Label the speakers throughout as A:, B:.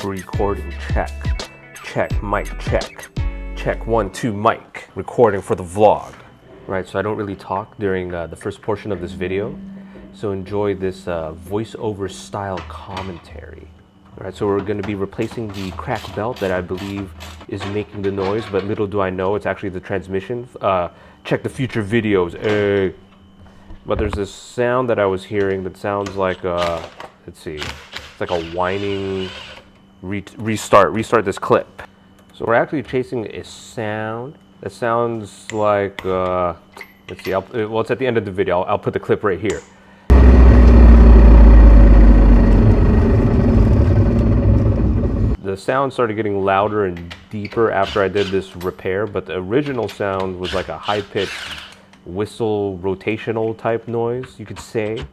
A: recording, check. Check, mic, check. Check, 1, 2, mic. Recording for the vlog. Right, so I don't really talk during the first portion of this video. So enjoy this voiceover style commentary. All right, so we're going to be replacing the crack belt that I believe is making the noise, but little do I know it's actually the transmission. Check the future videos. But there's this sound that I was hearing that sounds like, let's see, it's like a whining restart this clip. So we're actually chasing a sound that sounds like, let's see, well, it's at the end of the video. I'll put the clip right here. The sound started getting louder and deeper after I did this repair, but the original sound was like a high-pitched whistle rotational type noise, you could say.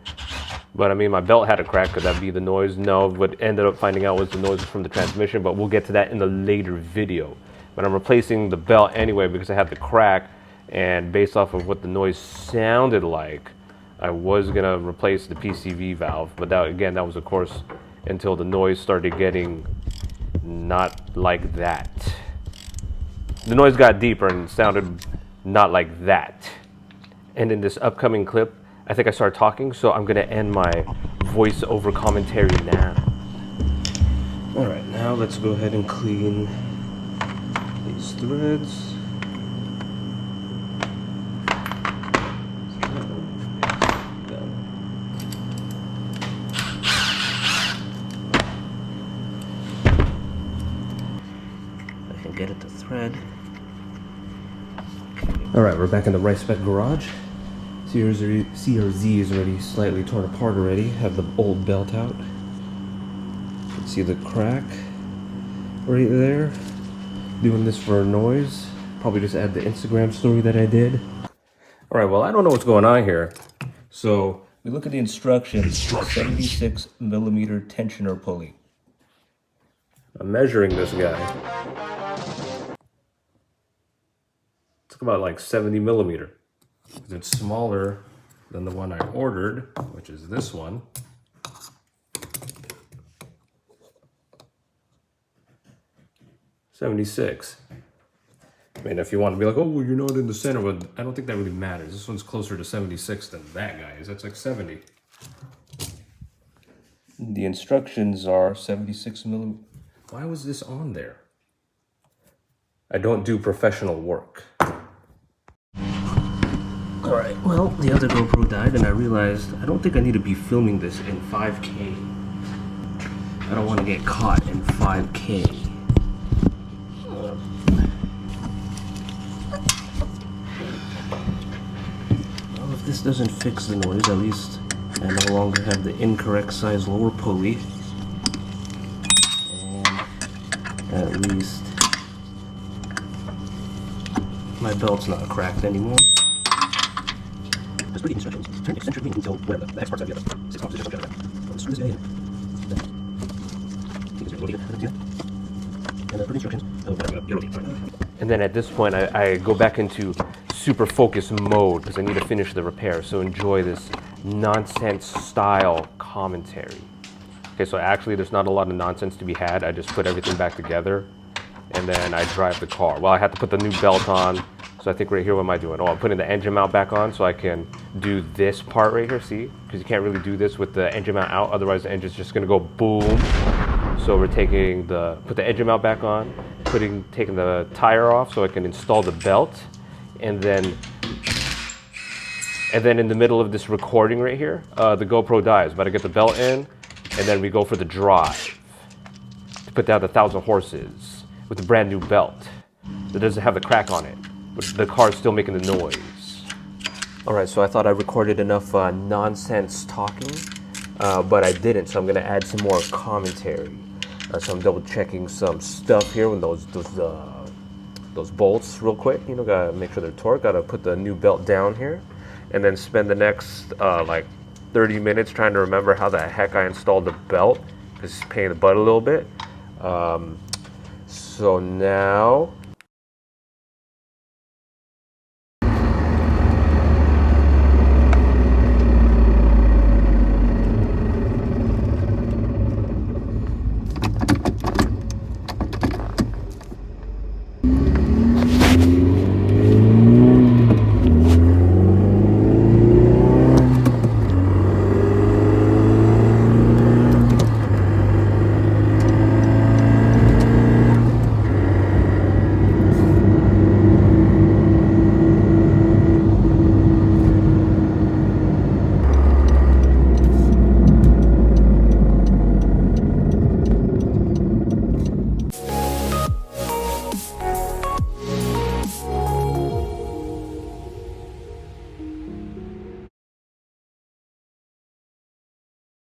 A: But I mean, my belt had a crack. Could that be the noise? No, what ended up finding out was the noise from the transmission, but we'll get to that in the later video. But I'm replacing the belt anyway because I had the crack, and based off of what the noise sounded like, I was gonna replace the PCV valve, but that, again, that was of course until the noise started getting not like that. The noise got deeper and sounded not like that. And in this upcoming clip, I think I started talking, so I'm gonna end my voiceover commentary now. All right, now let's go ahead and clean these threads. I can get it to thread. All right, we're back in the Rice Spec garage. CRZ is already slightly torn apart already. Have the old belt out. You can see the crack right there. Doing this for a noise. Probably just add the Instagram story that I did. All right, well, I don't know what's going on here. So we look at the instructions. 76 millimeter tensioner pulley. I'm measuring this guy. It's about like 70 millimeter. It's smaller than the one I ordered, which is this one. $76. I mean, if you want to be like, oh, well, you're not in the center, but I don't think that really matters. This one's closer to 76 than that guy is. That's like 70. The instructions are 76 millimeter. Why was this on there? I don't do professional work. Alright, well, the other GoPro died and I realized I don't think I need to be filming this in 5K. I don't want to get caught in 5K. Well, if this doesn't fix the noise, at least I no longer have the incorrect size lower pulley. And at least my belt's not cracked anymore. Let's read the instructions. Turn eccentric link until whatever the X part's out of the other. 6 position, don't that. Screw this guy in. And put instructions. And then at this point, I go back into super focus mode because I need to finish the repair. So enjoy this nonsense style commentary. Okay, so actually there's not a lot of nonsense to be had. I just put everything back together and then I drive the car. Well, I had to put the new belt on. So I think right here, what am I doing? Oh, I'm putting the engine mount back on so I can do this part right here, see? Because you can't really do this with the engine mount out, otherwise the engine's just gonna go boom. So we're put the engine mount back on, taking the tire off so I can install the belt. And then in the middle of this recording right here, the GoPro dies. But I get the belt in, and then we go for the drive to put down the 1,000 horses with a brand new belt that doesn't have the crack on it. The car's still making the noise. All right, so I thought I recorded enough nonsense talking, but I didn't, so I'm gonna add some more commentary. So I'm double checking some stuff here with those bolts real quick. You know, gotta make sure they're torqued. Gotta put the new belt down here, and then spend the next like 30 minutes trying to remember how the heck I installed the belt, because it's paying the butt a little bit. So now